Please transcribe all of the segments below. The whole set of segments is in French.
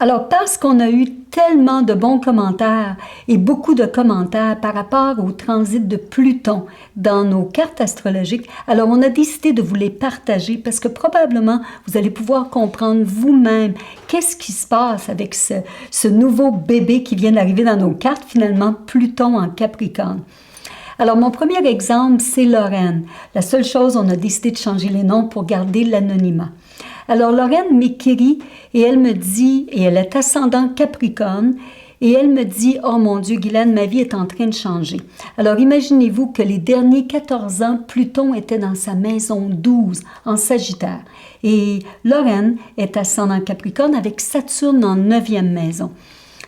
Alors, parce qu'on a eu tellement de bons commentaires et beaucoup de commentaires par rapport au transit de Pluton dans nos cartes astrologiques, alors on a décidé de vous les partager parce que probablement vous allez pouvoir comprendre vous-même qu'est-ce qui se passe avec ce nouveau bébé qui vient d'arriver dans nos cartes, finalement Pluton en Capricorne. Alors, mon premier exemple, c'est Lorraine. La seule chose, on a décidé de changer les noms pour garder l'anonymat. Alors, Lorraine m'écrit et elle me dit, et elle est ascendant Capricorne, et elle me dit, « Oh mon Dieu, Guylaine, ma vie est en train de changer. » Alors, imaginez-vous que les derniers 14 ans, Pluton était dans sa maison 12, en Sagittaire. Et Lorraine est ascendant Capricorne avec Saturne en 9e maison.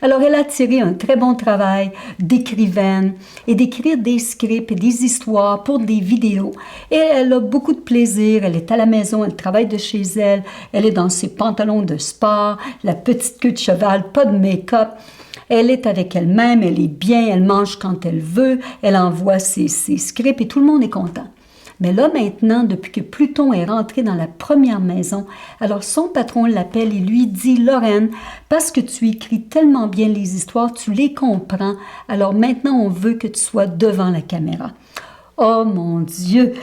Alors, elle a tiré un très bon travail d'écrivaine et d'écrire des scripts et des histoires pour des vidéos. Et elle a beaucoup de plaisir. Elle est à la maison, elle travaille de chez elle. Elle est dans ses pantalons de sport, la petite queue de cheval, pas de make-up. Elle est avec elle-même, elle est bien, elle mange quand elle veut, elle envoie ses scripts et tout le monde est content. Mais là, maintenant, depuis que Pluton est rentré dans la première maison, alors son patron l'appelle et lui dit « Lorraine, parce que tu écris tellement bien les histoires, tu les comprends, alors maintenant on veut que tu sois devant la caméra. » Oh mon Dieu!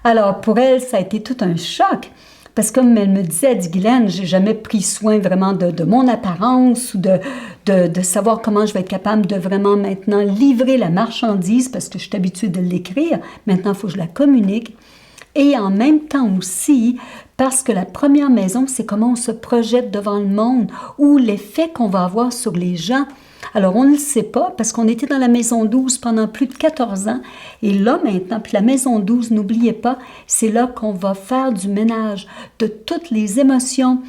Alors pour elle, ça a été tout un choc. Parce que comme elle me disait, elle dit, Guylaine, j'ai jamais pris soin vraiment de mon apparence ou de savoir comment je vais être capable de vraiment maintenant livrer la marchandise parce que je suis habituée de l'écrire. Maintenant, il faut que je la communique. Et en même temps aussi, parce que la première maison, c'est comment on se projette devant le monde ou l'effet qu'on va avoir sur les gens. Alors, on ne le sait pas parce qu'on était dans la maison 12 pendant plus de 14 ans. Et là, maintenant, puis la maison 12, n'oubliez pas, c'est là qu'on va faire du ménage de toutes les émotions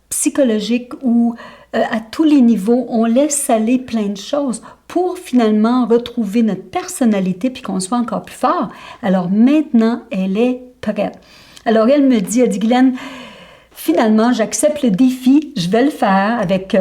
psychologiques où, à tous les niveaux, on laisse aller plein de choses pour finalement retrouver notre personnalité puis qu'on soit encore plus fort. Alors, maintenant, elle est prête. Alors, elle me dit, Guylaine, finalement, j'accepte le défi, je vais le faire avec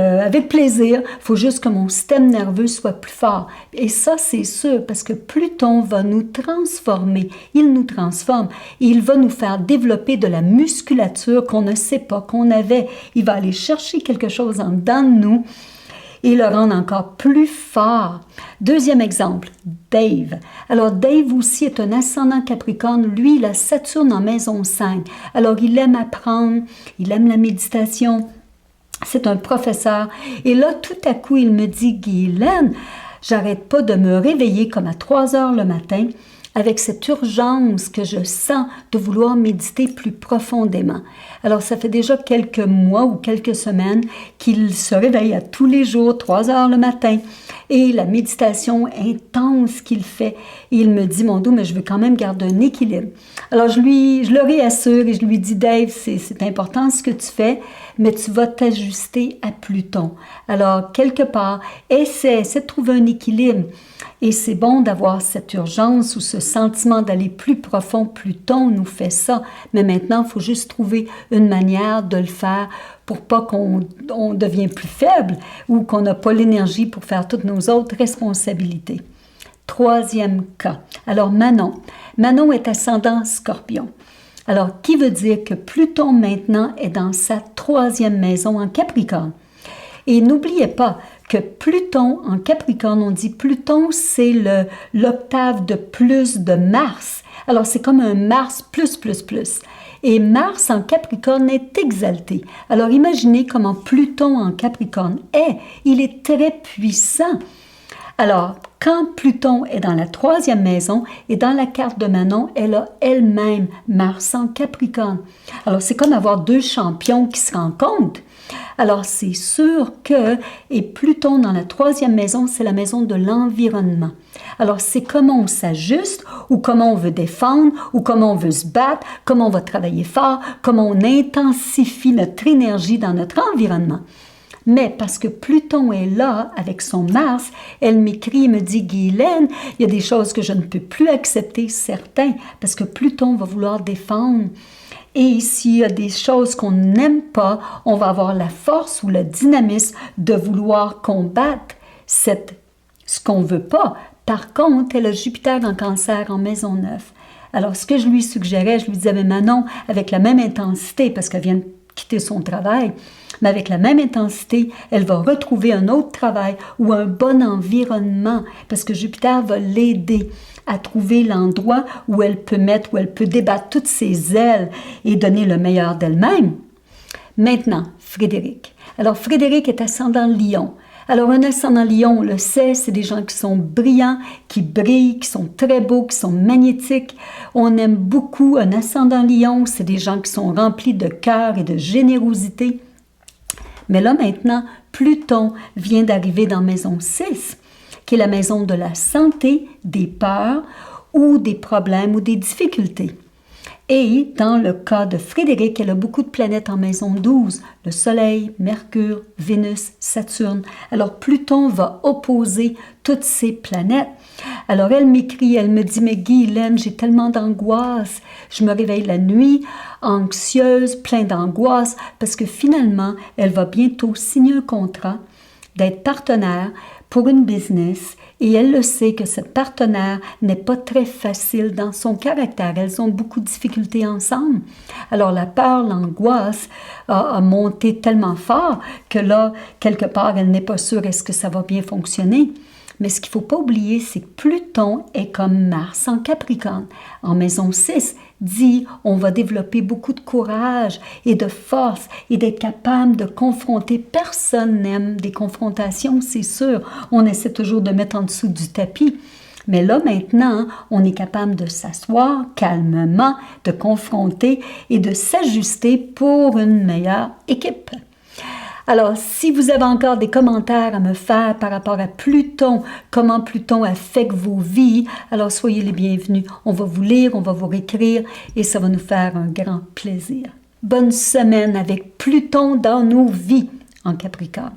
plaisir. Il faut juste que mon système nerveux soit plus fort. Et ça, c'est sûr, parce que Pluton va nous transformer. Il nous transforme. Et il va nous faire développer de la musculature qu'on ne sait pas qu'on avait. Il va aller chercher quelque chose en dedans de nous et le rendre encore plus fort. Deuxième exemple, Dave. Alors, Dave aussi est un ascendant Capricorne. Lui, il a Saturne en maison 5. Alors, il aime apprendre, il aime la méditation. C'est un professeur. Et là, tout à coup, il me dit, Guylaine, j'arrête pas de me réveiller comme à 3 heures le matin avec cette urgence que je sens de vouloir méditer plus profondément. Alors, ça fait déjà quelques mois ou quelques semaines qu'il se réveille à tous les jours, 3 heures le matin, et la méditation intense qu'il fait. Et il me dit, mon dos, mais je veux quand même garder un équilibre. Alors, je le réassure et je lui dis, Dave, c'est important ce que tu fais, mais tu vas t'ajuster à Pluton. Alors, quelque part, essaie de trouver un équilibre. Et c'est bon d'avoir cette urgence ou ce sentiment d'aller plus profond. Pluton nous fait ça. Mais maintenant, il faut juste trouver une manière de le faire pour pas qu'on devienne plus faible ou qu'on n'a pas l'énergie pour faire toutes nos autres responsabilités. Troisième cas. Alors, Manon. Manon est ascendant Scorpion. Alors, qui veut dire que Pluton maintenant est dans sa 3e maison en Capricorne. Et n'oubliez pas que Pluton en Capricorne, on dit Pluton, c'est l'octave de plus de Mars. Alors, c'est comme un Mars plus. Et Mars en Capricorne est exalté. Alors, imaginez comment Pluton en Capricorne est. Il est très puissant. Alors, quand Pluton est dans la 3e maison et dans la carte de Manon, elle a elle-même Mars en Capricorne. Alors, c'est comme avoir 2 champions qui se rencontrent. Alors, c'est sûr que, et Pluton dans la 3e maison, c'est la maison de l'environnement. Alors, c'est comment on s'ajuste, ou comment on veut défendre, ou comment on veut se battre, comment on va travailler fort, comment on intensifie notre énergie dans notre environnement. Mais parce que Pluton est là, avec son Mars, elle m'écrit et me dit « Guylaine, il y a des choses que je ne peux plus accepter, certains, parce que Pluton va vouloir défendre. Et s'il y a des choses qu'on n'aime pas, on va avoir la force ou le dynamisme de vouloir combattre ce qu'on ne veut pas. Par contre, elle a Jupiter en Cancer en maison 9. Alors, ce que je lui suggérais, je lui disais « Mais Manon, avec la même intensité, parce qu'elle vient de quitter son travail, mais avec la même intensité, elle va retrouver un autre travail ou un bon environnement parce que Jupiter va l'aider à trouver l'endroit où elle peut débattre toutes ses ailes et donner le meilleur d'elle-même. Maintenant, Frédéric. Alors, Frédéric est ascendant Lion. Alors, un ascendant Lion, on le sait, c'est des gens qui sont brillants, qui brillent, qui sont très beaux, qui sont magnétiques. On aime beaucoup un ascendant Lion, c'est des gens qui sont remplis de cœur et de générosité. Mais là, maintenant, Pluton vient d'arriver dans maison 6, qui est la maison de la santé, des peurs ou des problèmes ou des difficultés. Et dans le cas de Frédéric, elle a beaucoup de planètes en maison 12, le Soleil, Mercure, Vénus, Saturne. Alors Pluton va opposer toutes ces planètes. Alors elle m'écrit, elle me dit « Mais Guylaine, j'ai tellement d'angoisse. Je me réveille la nuit, anxieuse, plein d'angoisse, parce que finalement, elle va bientôt signer un contrat d'être partenaire pour une business et elle le sait que cette partenaire n'est pas très facile dans son caractère. Elles ont beaucoup de difficultés ensemble. Alors la peur, l'angoisse a monté tellement fort que là, quelque part, elle n'est pas sûre est-ce que ça va bien fonctionner. Mais ce qu'il ne faut pas oublier, c'est que Pluton est comme Mars en Capricorne. En maison 6, dit on va développer beaucoup de courage et de force et d'être capable de confronter. Personne n'aime des confrontations, c'est sûr. On essaie toujours de mettre en dessous du tapis. Mais là, maintenant, on est capable de s'asseoir calmement, de confronter et de s'ajuster pour une meilleure équipe. Alors, si vous avez encore des commentaires à me faire par rapport à Pluton, comment Pluton affecte vos vies, alors soyez les bienvenus. On va vous lire, on va vous réécrire et ça va nous faire un grand plaisir. Bonne semaine avec Pluton dans nos vies en Capricorne.